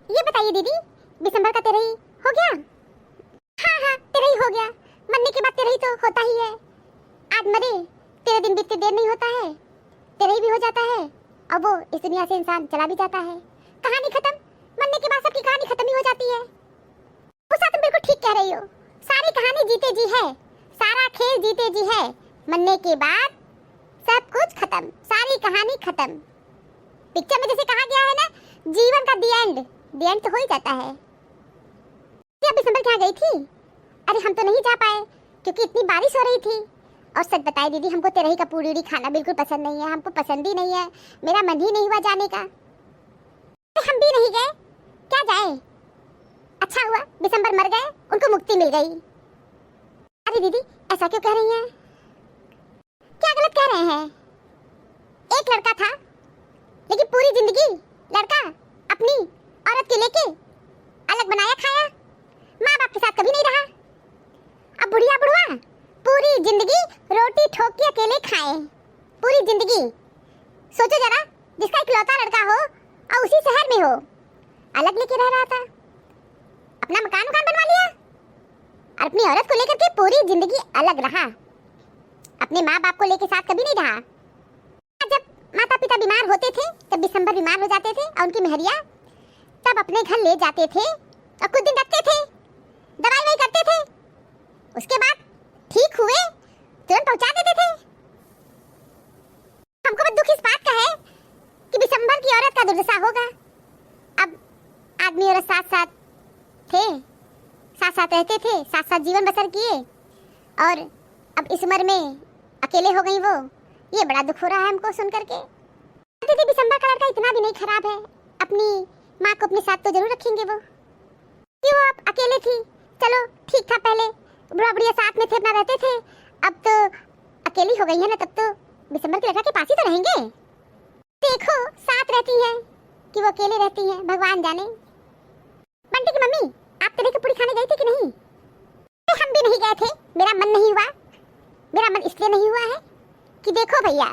ये बताइए दीदी, दिसंबर का तेरह ही हो गया? हाँ हाँ, तेरह ही हो गया। मरने के बाद तेरह ही तो होता ही है। आज मरे, तेरह दिन बीतते देर नहीं होता है, तेरह ही भी हो जाता है और वो इस दुनिया से इंसान चला भी जाता है। कहानी खत्म। मरने के बाद सबकी कहानी खत्म ही हो जाती है। उषा, तुम बिल्कुल ठीक कह रही हो। सारी कहानी जीते जी है, सारा खेल जीते जी है। मरने के बाद सब कुछ खत्म, सारी कहानी खत्म। पिक्चर में जैसे कहा गया है ना, जीवन का दी एंड तो हो ही जाता है। अब दिसंबर क्या गई थी? अरे हम तो नहीं जा पाए क्योंकि इतनी बारिश हो रही थी। और सच बताए दीदी, हमको तेरही का पूरी उड़ी खाना बिल्कुल पसंद नहीं है, हमको पसंद ही नहीं है। मेरा मन ही नहीं हुआ जाने का। हम भी नहीं गए, क्या जाए। अच्छा हुआ दिसंबर मर गए, उनको मुक्ति मिल गई। अरे दीदी, ऐसा क्यों कह रही हैं? क्या गलत कह रहे हैं? एक लड़का था, लेकिन पूरी जिंदगी लड़का अपनी औरत के लेके अलग बनाया खाया, माँ बाप के साथ कभी नहीं रहा। अब बुढ़िया बुढ़वा पूरी जिंदगी रोटी ठोक के अकेले खाए, पूरी जिंदगी। सोचो जरा, जिसका इकलौता लड़का हो और उसी शहर में हो, अलग लेके रह रहा था, अपना मकान बनवा लिया और अपनी औरत को लेकर के पूरी जिंदगी अलग रहा, अपने माँ बाप को लेके साथ कभी नहीं रहा। जब माता पिता बीमार होते थे, तब दिसंबर बीमार हो जाते थे और उनकी मेहरिया तब अपने घर ले जाते थे और कुछ दिन रखते थे, दवाई वही करते थे, उसके बाद ठीक हुए तुरंत पहुंचा देते थे। हमको बस दुख इस बात का है कि दिसंबर की औरत का दुर्दशा होगा। अब आदमी औरत साथ साथ थे, साथ साथ रहते थे, साथ साथ जीवन बसर किए और अब इस उम्र में अकेले हो गई वो। ये बड़ा दुख हो रहा है हमको सुन करके। दीदी, दिसंबर का लड़का इतना भी नहीं खराब है, अपनी माँ को अपने साथ तो जरूर रखेंगे वो। क्यों, आप अकेले थी, चलो ठीक था, पहले बुढ़ा बुढ़िया साथ में थे, अपना रहते थे, अब तो अकेली हो गई है ना, तब तो दिसंबर के लड़का के पास ही तो रहेंगे। देखो, साथ रहती है कि वो अकेले रहती है, भगवान जाने। बंटी की मम्मी, आप तेरे की पूरी खाने गई थी कि नहीं? हम भी नहीं गए थे, मेरा मन नहीं हुआ। मेरा मन इसलिए नहीं हुआ है कि देखो भैया,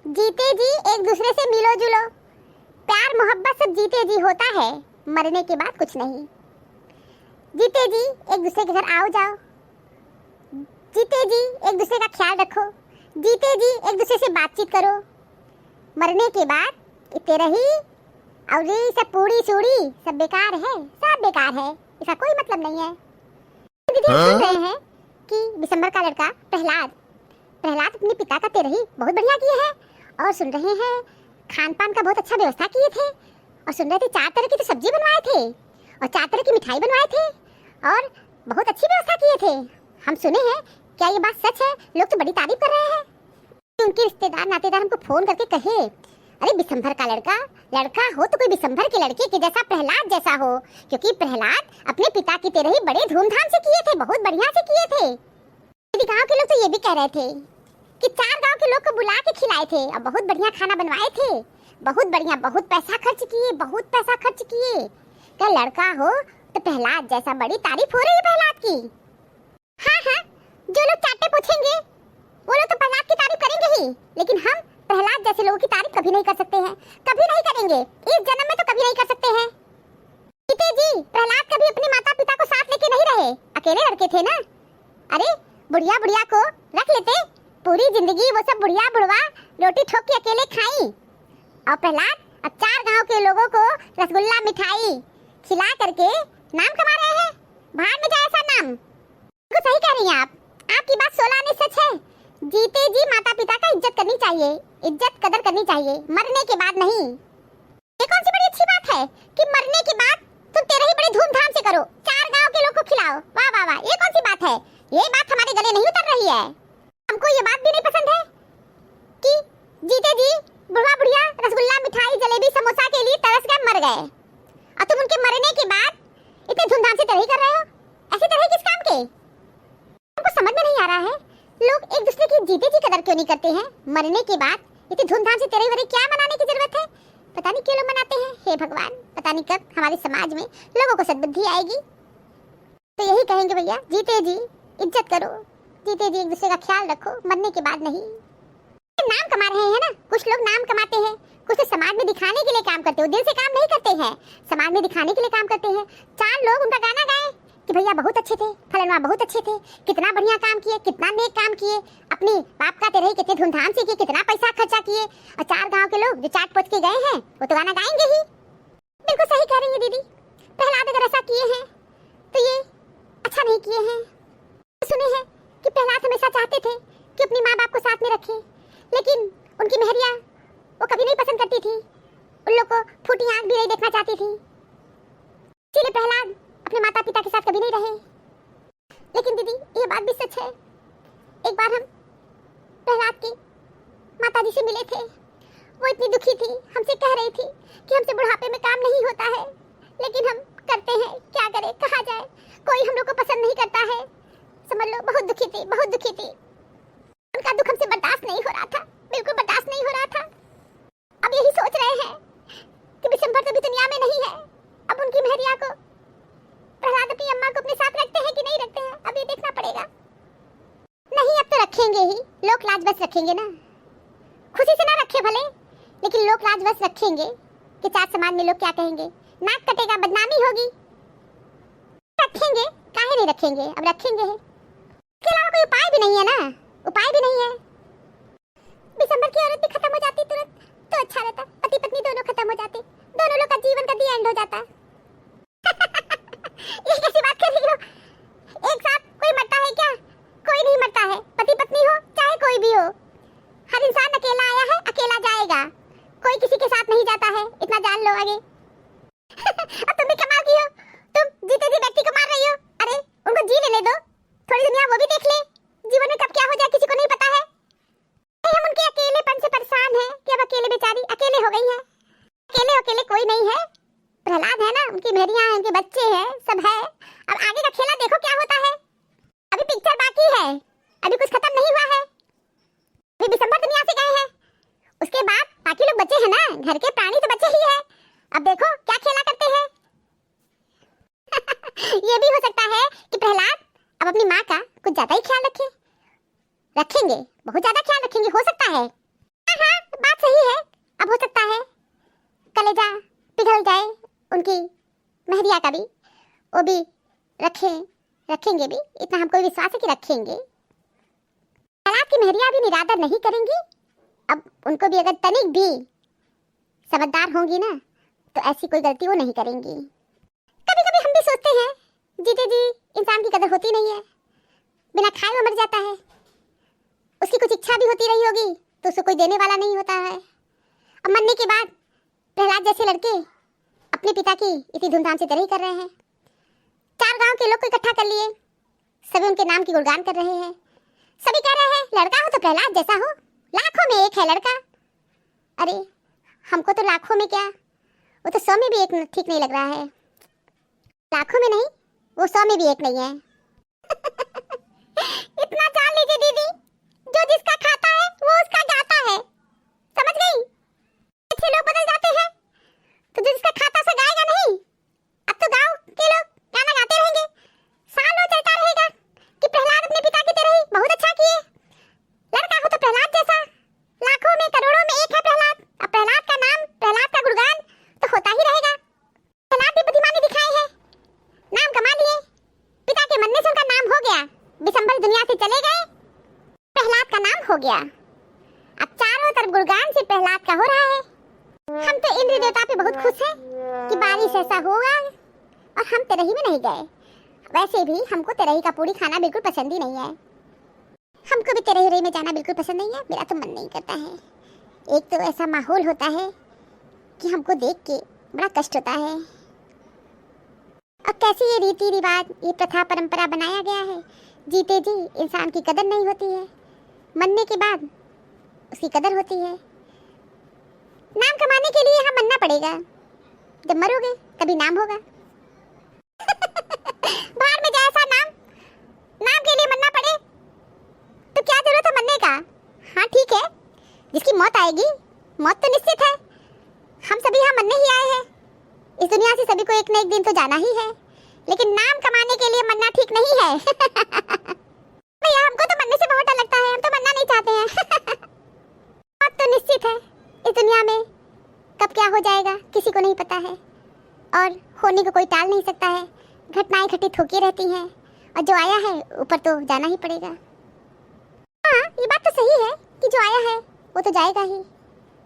जीते जी एक दूसरे से मिलो जुलो, प्यार मोहब्बत सब जीते जी होता है, मरने के बाद कुछ नहीं। जीते जी एक दूसरे के घर आओ जाओ, जीते जी एक दूसरे का ख्याल रखो, जीते जी एक दूसरे से बातचीत करो। मरने के बाद तेरा ही और ये सब पूरी चूड़ी सब बेकार है, सब बेकार है, इसका कोई मतलब नहीं है। दीदी, सुन रहे हैं कि दिसंबर का लड़का प्रहलाद अपने पिता का तेरही बहुत बढ़िया किए हैं, और सुन रहे हैं खान पान का बहुत अच्छा व्यवस्था किए थे, और सुन रहे थे 4 तरह की तो सब्जी बनवाए थे और 4 तरह की मिठाई बनवाए थे और बहुत अच्छी व्यवस्था किए थे। हम सुने हैं, क्या ये बात सच है? लोग तो बड़ी तारीफ कर रहे हैं। उनके रिश्तेदार नातेदार हमको फोन करके कहे, अरे दिसंबर का लड़का हो तो कोई दिसंबर के लड़के के जैसा, प्रहलाद जैसा हो, क्योंकि प्रहलाद अपने पिता की तरह ही बड़े धूमधाम से किए थे, बहुत बढ़िया से किए थे। गाँव के लोग तो ये भी कह रहे थे कि 4 गांव के लोग को बुला के खिलाए थे और बहुत बढ़िया खाना बनवाए थे, बहुत बढ़िया, बहुत पैसा खर्च किए। क्या लड़का हो तो प्रहलाद जैसा, बड़ी तारीफ हो रही है प्रहलाद की। हाँ, जो लोग चाटे पूछेंगे वो लोग तो प्रहलाद की तारीफ करेंगे ही, लेकिन हम प्रहलाद जैसे लोगों की तारीफ कभी नहीं कर सकते हैं, कभी नहीं करेंगे, इस जन्म में तो कभी नहीं कर सकते हैं। जीते जी प्रहलाद कभी अपने माता पिता को साथ लेके नहीं रहे, अकेले लड़के थे ना। अरे बुढ़िया को रख लेते, पूरी जिंदगी वो सब बुढ़िया बुढ़वा रोटी ठोक के अकेले खाई, और प्रहलाद अब 4 गांव के लोगों को रसगुल्ला मिठाई खिला करके नाम कमा रहे हैं। भाड़ में जाए ऐसा नाम। तो सही कह रही हैं आप, आपकी बात 16 आने सच है। जीते जी माता पिता का इज्जत करनी चाहिए, इज्जत कदर करनी चाहिए, मरने के बाद नहीं। ये कौन सी बड़ी अच्छी बात है कि मरने के बाद तुम तेरे ही बड़े धूमधाम से करो, 4 गांव के लोग को खिलाओ, वाह वाह वाह, ये कौन सी बात है? ये बात हमारे गले नहीं उतर रही है। हमको ये बात भी नहीं पसंद है कि जीते जी बुढ़वा बुढ़िया रसगुल्ला मिठाई जलेबी समोसा के लिए तरस कर मर गए और तुम उनके मरने के बाद इतने धूमधाम से तरही कर रहे हो। ऐसी तरह किस काम के? हमको समझ में नहीं आ रहा है, लोग एक दूसरे की जीते जी कदर क्यों नहीं करते हैं? मरने के बाद इतनी धूमधाम से तरही वरी क्या मनाने की जरूरत है? पता नहीं क्यों लोग मनाते हैं। हे भगवान, पता नहीं कब हमारे समाज में लोगों को सद्बुद्धि आएगी। तो यही कहेंगे भैया, जीते जी इज्जत करो, जीते जी एक दूसरे का ख्याल रखो, मरने के बाद नहीं। नाम कमा रहे हैं ना, कुछ लोग नाम कमाते हैं, कुछ तो समाज में दिखाने के लिए काम करते हो, दिल से काम नहीं करते हैं, समाज में दिखाने के लिए काम करते हैं। 4 लोग उनका गाना गाए कि भैया बहुत अच्छे थे, फलाना बहुत अच्छे थे, कितना बढ़िया काम किए, कितना नेक काम किए, अपनी बाप का तेरे कितने धूमधाम से किए, कितना पैसा खर्चा किए, और 4 गांव के लोग जो चाट पोच के गए हैं वो तो गाना गाएंगे ही। बिल्कुल सही कह रही है दीदी। प्रहलाद अगर ऐसा किए हैं तो ये अच्छा नहीं किए हैं। सुने हैं कि प्रहलाद हमेशा चाहते थे कि अपनी माँ बाप को साथ में रखे, लेकिन उनकी मेहरिया वो कभी नहीं पसंद करती थी, उन लोग को फूटी आंख भी नहीं देखना चाहती थी, इसलिए प्रहलाद अपने माता पिता के साथ कभी नहीं रहे। लेकिन दीदी ये बात भी सच है, एक बार हम प्रहलाद की माता जी से मिले थे, वो इतनी दुखी थी, हमसे कह रही थी कि हमसे बुढ़ापे में काम नहीं होता है, लेकिन हम करते हैं, क्या करें, कहा जाए, कोई हम लोग को पसंद नहीं करता है, समझ लो। बहुत दुखी थी, बहुत दुखी थी, उनका दुख हमसे बर्दाश्त नहीं हो रहा था, बिल्कुल बर्दाश्त नहीं हो रहा था। अब यही सोच रहे हैं कि बिशंबर तो भी दुनिया में नहीं है, अब उनकी मेहरिया को, प्रहलाद अपनी अम्मा को अपने साथ रखते हैं कि नहीं रखते हैं, अब ये देखना पड़ेगा। नहीं अब तो रखेंगे ही, लोक लाज बस रखेंगे ना, खुशी से ना रखे भले, लेकिन लोक लाज बस रखेंगे कि 4 समाज में लोग क्या कहेंगे, नाक कटेगा, बदनामी होगी, रखेंगे, काहे नहीं रखेंगे, अब रखेंगे ही। इसके अलावा कोई उपाय भी नहीं है ना, उपाय भी नहीं है। दिसंबर की औरत भी खत्म हो जाती तुरंत तो अच्छा रहता, पति पत्नी दोनों खत्म हो जाते, दोनों लोग का जीवन का दी एंड हो जाता। ये कैसी बात कर रही हो, एक साथ कोई मरता है क्या? कोई नहीं मरता है, पति पत्नी हो चाहे कोई भी हो, हर इंसान अकेला आया है, अकेला जाएगा, कोई किसी के साथ नहीं जाता है, इतना जान लो आगे। अब तुम भी कमाल की हो, तुम जीते जी व्यक्ति को मार रही हो, अरे उनको जी लेने दो, थोड़ी दुनिया वो भी देख ले, जीवन में कब क्या हो जाए किसी को नहीं पता है। हम उनके अकेलेपन से परेशान हैं कि अब अकेले बेचारी अकेले हो गई हैं, अकेले अकेले कोई नहीं है, प्रहलाद है ना, उनकी मेहरियां हैं, उनके बच्चे हैं, सब है। अब आगे का खेला देखो क्या होता है, अभी पिक्चर बाकी है, अभी कुछ खत्म नहीं हुआ है, अभी दिसंबर दुनिया से गए हैं, उसके बाद बाकी लोग बचे हैं ना, घर के प्राणी तो बचे ही है, अब देखो क्या खेला करते हैं। ये भी हो सकता है कि प्रहलाद अब अपनी माँ का कुछ ज्यादा ही ख्याल रखेंगे, बहुत ज्यादा ख्याल रखेंगे, हो सकता है। हाँ, बात सही है, अब हो सकता है कलेजा पिघल जाए उनकी मेहरिया का भी, वो भी रखेंगे भी, इतना हमको विश्वास है कि रखेंगे। प्रहलाद की मेहरिया भी निरादर नहीं करेंगी, अब उनको भी अगर तनिक भी समझदार होंगी ना तो ऐसी कोई गलती वो नहीं करेंगी। कभी कभी हम भी सोचते हैं जीते जी इंसान की कदर होती नहीं है, बिना खाए वो मर जाता है, उसकी कुछ इच्छा भी होती रही होगी तो उसको कोई देने वाला नहीं होता है। अब मरने के बाद प्रहलाद जैसे लड़के अपने पिता की इतनी धूमधाम से तरह कर रहे हैं, 4 गांव के लोग को इकट्ठा कर लिए, सभी उनके नाम की गुणगान कर रहे हैं, सभी कह रहे हैं लड़का हो तो प्रहलाद जैसा हो, लाखों में एक है लड़का। अरे हमको तो लाखों में क्या, वो तो 100 में भी एक ठीक नहीं लग रहा है, लाखों में नहीं वो 100 में भी एक नहीं है। इतना जान लीजिए दीदी, जो जिसका खाता है वो उसका गाता है, समझ गई? अच्छे लोग बदल जाते हैं तो जो जिसका खाता से गाएगा नहीं, अब तो गांव के लोग गाना गाते रहेंगे, सालों चलता रहेगा कि प्रहलाद अपने पिता की तरह ही बहुत अच्छा किए, लड़का हो तो प्रहलाद जैसा, लाखों में करोड़ों में एक है प्रहलाद, अब प्रहलाद का नाम, प्रहलाद का गुणगान तो होता ही रहेगा। प्रहलाद भी बुद्धिमानी दिखाए हैं, नाम कमा लिए, पिता के मरने से उनका नाम हो गया, दिसंबर दुनिया से चले गए, प्रहलाद का नाम हो गया, अब चारों तरफ गुणगान से प्रहलाद का हो रहा है। हम तो इंद्र देवता पे बहुत खुश हैं कि बारिश ऐसा होगा, और हम तेरही में नहीं गए, वैसे भी हमको तेरही का पूरी खाना बिल्कुल पसंद ही नहीं है, हमको भी तेरही में जाना बिल्कुल पसंद नहीं है, मेरा तो मन नहीं करता है। एक तो ऐसा माहौल होता है कि हमको देख के बड़ा कष्ट होता है, और कैसे ये रीति रिवाज, ये प्रथा परंपरा बनाया गया है, जीते जी इंसान की कदर नहीं होती है, मरने के बाद उसकी कदर होती है। नाम कमाने के लिए हम मरना पड़ेगा, जब मरोगे तभी नाम होगा। बाहर में जाए ऐसा नाम के लिए मरना पड़े तो क्या जरूरत है मरने का। हाँ ठीक है, जिसकी मौत आएगी, मौत तो निश्चित है, हम सभी यहाँ मरने ही आए हैं, इस दुनिया से सभी को एक न एक दिन तो जाना ही है, लेकिन नाम कमाने के लिए मरना ठीक नहीं है। भैया हमको तो मरने से बहुत डर लगता है, हम तो मरना नहीं चाहते हैं। मौत तो निश्चित है, इस दुनिया में कब क्या हो जाएगा किसी को नहीं पता है, और होने को कोई टाल नहीं सकता है। घटनाएं घटित होती रहती हैं, और जो आया है ऊपर तो जाना ही पड़ेगा। हाँ, ये बात तो सही है कि जो आया है वो तो जाएगा ही,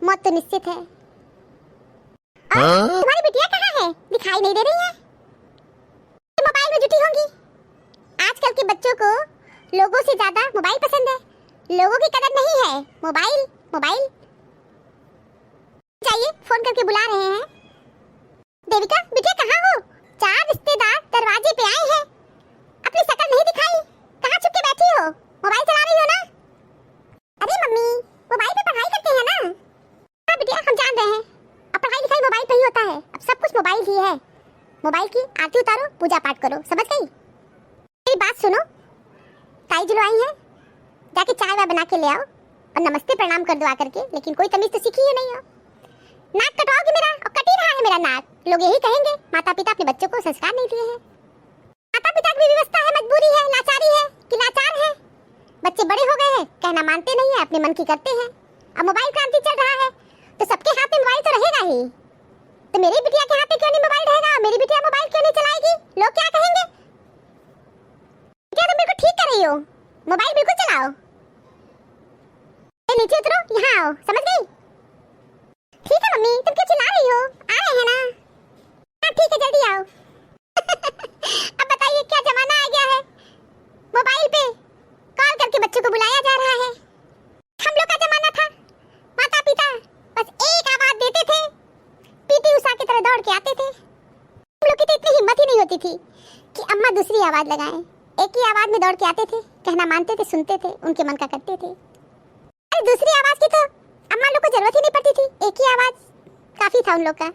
मौत तो निश्चित है। और तुम्हारी बिटिया कहाँ है? दिखाई नहीं दे रही है। मोबाइल में जुटी होंगी। आजकल के बच्चों को लोगों से ज्यादा मोबाइल पसंद है, लोगों की कदर नहीं है। मोबाइल मोबाइल चाहिए, फोन करके बुला रहे हैं। देविका बिटिया कहाँ हो? 4 रिश्तेदार दरवाजे पे आए हैं, अपनी शक्ल नहीं दिखाई, कहाँ छुप के बैठी हो? मोबाइल चला रही हो ना? अरे मम्मी, मोबाइल पे पढ़ाई करते हैं ना। हाँ बिटिया, हम जान रहे हैं, अब पढ़ाई लिखाई मोबाइल पे ही होता है, अब सब कुछ मोबाइल ही है। मोबाइल की आरती उतारो, पूजा पाठ करो, समझ गई? मेरी बात सुनो, ताई जी आई हैं, जाके चाय वाय बना के ले आओ और नमस्ते प्रणाम कर दो आकर के। लेकिन कोई तमीज तो सीखी ही नहीं हो। नाक कटवाओगे मेरा, और कट ही रहा है मेरा नाक। लोग यही कहेंगे माता पिता अपने बच्चों को संस्कार नहीं दिए हैं। माता पिता की व्यवस्था है, मजबूरी है, लाचारी है कि लाचार है। बच्चे बड़े हो गए हैं, कहना मानते नहीं है, अपने मन की करते हैं। अब मोबाइल क्रांति चल रहा है तो सबके हाथ में मोबाइल तो रहेगा ही। तो मेरी बिटिया के हाथ में क्यों नहीं मोबाइल रहेगा? मेरी बिटिया मोबाइल क्यों नहीं चलाएगी? लोग क्या कहेंगे? क्या तुम बिल्कुल ठीक कर रही हो, मोबाइल बिल्कुल चलाओ। नीचे उतरो, यहाँ आओ, समझ गई? ठीक है मम्मी, तुम क्यों चिल्ला रही हो? आ रहे हैं ना? हाँ ठीक है, जल्दी आओ। अब बताइए क्या जमाना आ गया है, मोबाइल पे कॉल करके बच्चों को बुलाया जा रहा है। हम लोग का जमाना था, माता पिता बस एक आवाज देते थे, पीटी उषा की तरह दौड़ के आते थे। हम लोग की तो इतनी हिम्मत ही नहीं होती थी कि अम्मा दूसरी आवाज लगाएं। एक ही आवाज में दौड़ के आते थे, कहना मानते थे, सुनते थे, उनके मन का करते थे। अरे दूसरी आवाज की तो अम्मा लोग को जरूरत ही नहीं पड़ती थी, एक ही आवाज काफी था उन लोग का।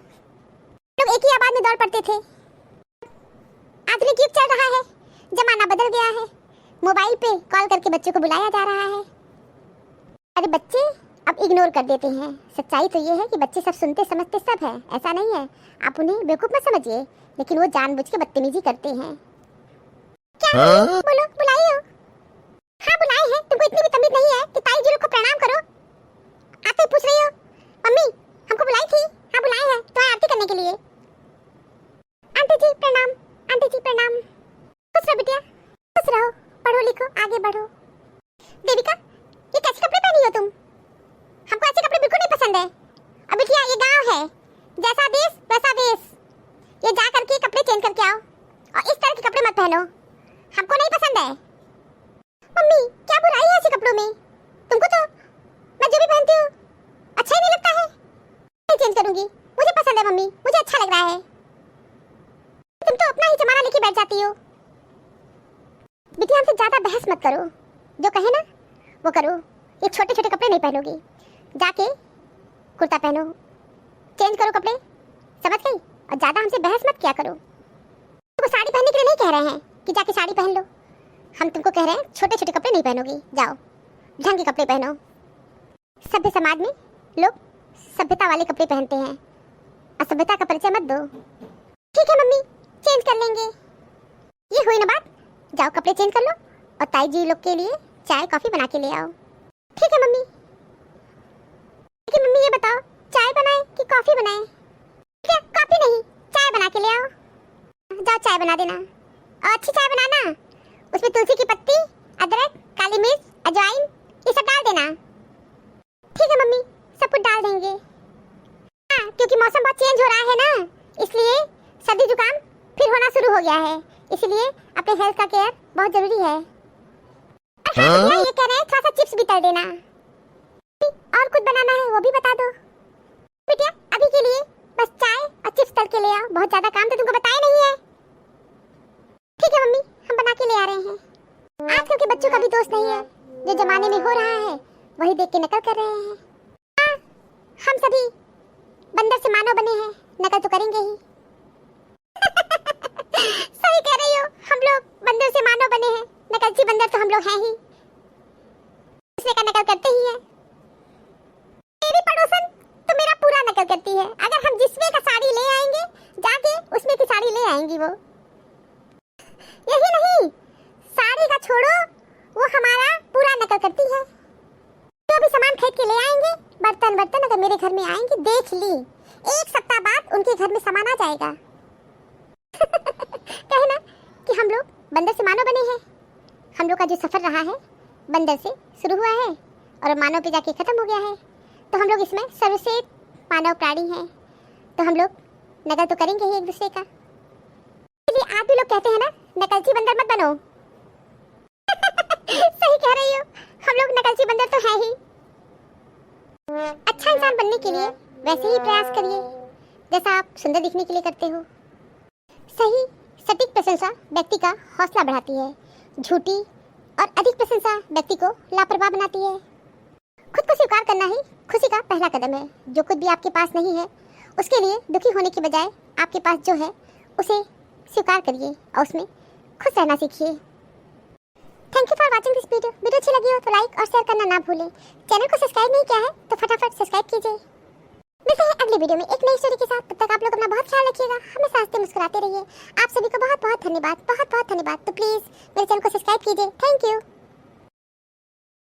लोग एक ही आवाज में दौड़ पड़ते थे। आधुनिक युग चल रहा है, जमाना बदल गया है, मोबाइल पे कॉल करके बच्चों को बुलाया जा रहा है। अरे बच्चे अब इग्नोर कर देते हैं। सच्चाई तो ये है कि बच्चे सब सुनते समझते सब है, ऐसा नहीं है। आप उन्हें बेवकूफ मत समझिए, लेकिन वो जानबूझ के बदतमीजी करते हैं। क्या बोलो, बुलाई हो? हाँ बुलाए हैं, तुमको इतनी भी तमीज नहीं है कि ताई जी लोग को प्रणाम करो? आते ही पूछ रही हो मम्मी हमको बुलाई थी? हाँ बुलाए हैं तुम्हारी आरती करने के लिए। आंटी जी प्रणाम, आंटी जी प्रणाम। खुश रहो बिटिया, खुश रहो, पढ़ो लिखो, आगे बढ़ो। देविका ये कैसे कपड़े पहनी हो तुम? हमको ऐसे कपड़े बिल्कुल नहीं पसंद है। अब बिटिया ये गाँव है, जैसा देश वैसा वेश। ये जा करके कपड़े चेंज करके आओ, और इस तरह के कपड़े मत पहनो, हमको नहीं पसंद है। मम्मी क्या बुराई है ऐसे कपड़ों में? तुमको तो मैं जो भी पहनती हूँ अच्छा ही नहीं लगता है। मैं चेंज करूंगी, मुझे पसंद है मम्मी, मुझे अच्छा लग रहा है। तुम तो अपना ही जमाना लेके बैठ जाती हो। बिटिया हमसे ज्यादा बहस मत करो, जो कहे ना वो करो। ये छोटे छोटे कपड़े नहीं पहनोगी, जाके कुर्ता पहनो, चेंज करो कपड़े, समझ गई? और ज्यादा हमसे बहस मत किया करो। तुमको साड़ी पहनने के लिए नहीं कह रहे हैं कि जाके साड़ी पहन लो, हम तुमको कह रहे हैं छोटे छोटे कपड़े नहीं पहनोगी, जाओ ढंग के कपड़े पहनो। सभ्य समाज में लोग सभ्यता वाले कपड़े पहनते हैं, असभ्यता का परिचय मत दो। ठीक है मम्मी, चेंज कर लेंगे। ये हुई ना बात, जाओ कपड़े चेंज कर लो और ताई जी लोग के लिए चाय कॉफी बना के ले आओ। ठीक है मम्मी। लेकिन मम्मी ये बताओ चाय बनाए कि कॉफी बनाए? क्या कॉफी नहीं, चाय बना के ले आओ। जाओ चाय बना देना, और अच्छी चाय बनाना, उसमें तुलसी की पत्ती, अदरक, काली मिर्च, अजवाइन ये सब डाल देना। ठीक है मम्मी, सब कुछ डाल देंगे। हाँ क्योंकि मौसम बहुत चेंज हो रहा है ना, इसलिए सर्दी जुकाम फिर होना शुरू हो गया है, इसलिए अपने हेल्थ का केयर बहुत जरूरी है। हाँ ये कह रहे हैं थोड़ा सा चिप्स भी तल देना, और कुछ बनाना है वो भी बता दो। बेटिया अभी के लिए बस चाय और चिप्स तल के ले आओ, बहुत ज्यादा काम तो तुमको बताया नहीं है। ठीक है मम्मी, हम बना के ले आ रहे हैं। आजकल के बच्चों का भी दोस्त नहीं है, जो जमाने में हो रहा है वही देख के नकल कर रहे हैं। हाँ, हम सभी बंदर से मानव बने हैं, नकल तो करेंगे ही। सही कह रही हो, हम लोग बंदर से मानव बने हैं, नकलची बंदर तो हम लोग हैं ही, दूसरे का नकल करते ही हैं। मेरी पड़ोसन तो मेरा पूरा नकल करती है, अगर हम जिसमें का साड़ी ले आएंगे जाके उसमें की साड़ी ले आएंगी वो। यही नहीं, साड़ी का छोड़ो, वो हमारा पूरा नकल करती है। जो भी सामान खरीद के ले आएंगे, बर्तन अगर मेरे घर में आएंगे, देख ली 1 सप्ताह बाद उनके घर में सामान आ जाएगा। कहे ना कि हम लोग बंदर से मानव बने हैं। हम लोग का जो सफर रहा है बंदर से शुरू हुआ है और मानव पे जाके खत्म हो गया है। तो हम लोग इसमें सर्वश्रेष्ठ मानव प्राणी हैं, तो हम लोग नकल तो करेंगे ही एक दूसरे का। इसलिए आप भी लोग कहते हैं ना, नकलची बंदर मत बनो। सही कह रही हो, हम लोग नकलची बंदर तो है ही। अच्छा इंसान बनने के लिए वैसे ही प्रयास करिए जैसा आप सुंदर दिखने के लिए करते हो। सही सटीक प्रशंसा व्यक्ति का हौसला बढ़ाती है, झूठी और अधिक प्रशंसा व्यक्ति को लापरवाह बनाती है। खुद को स्वीकार करना ही खुशी का पहला कदम है। जो कुछ भी आपके पास नहीं है उसके लिए दुखी होने के बजाय आपके पास जो है उसे स्वीकार करिए और उसमें खुश रहना सीखिए। Thank you for watching this video. Video अच्छी लगी हो तो लाइक और शेयर करना ना भूलें। चैनल को सब्सक्राइब नहीं किया है तो फटाफट सब्सक्राइब कीजिए। मिलते हैं अगले वीडियो में एक नई स्टोरी के साथ। तब तक आप लोग अपना बहुत ख्याल रखिएगा, हमेशा हंसते मुस्कुराते रहिए। आप सभी को बहुत बहुत धन्यवाद, बहुत बहुत धन्यवाद। तो प्लीज़ मेरे चैनल को सब्सक्राइब कीजिए। Thank you.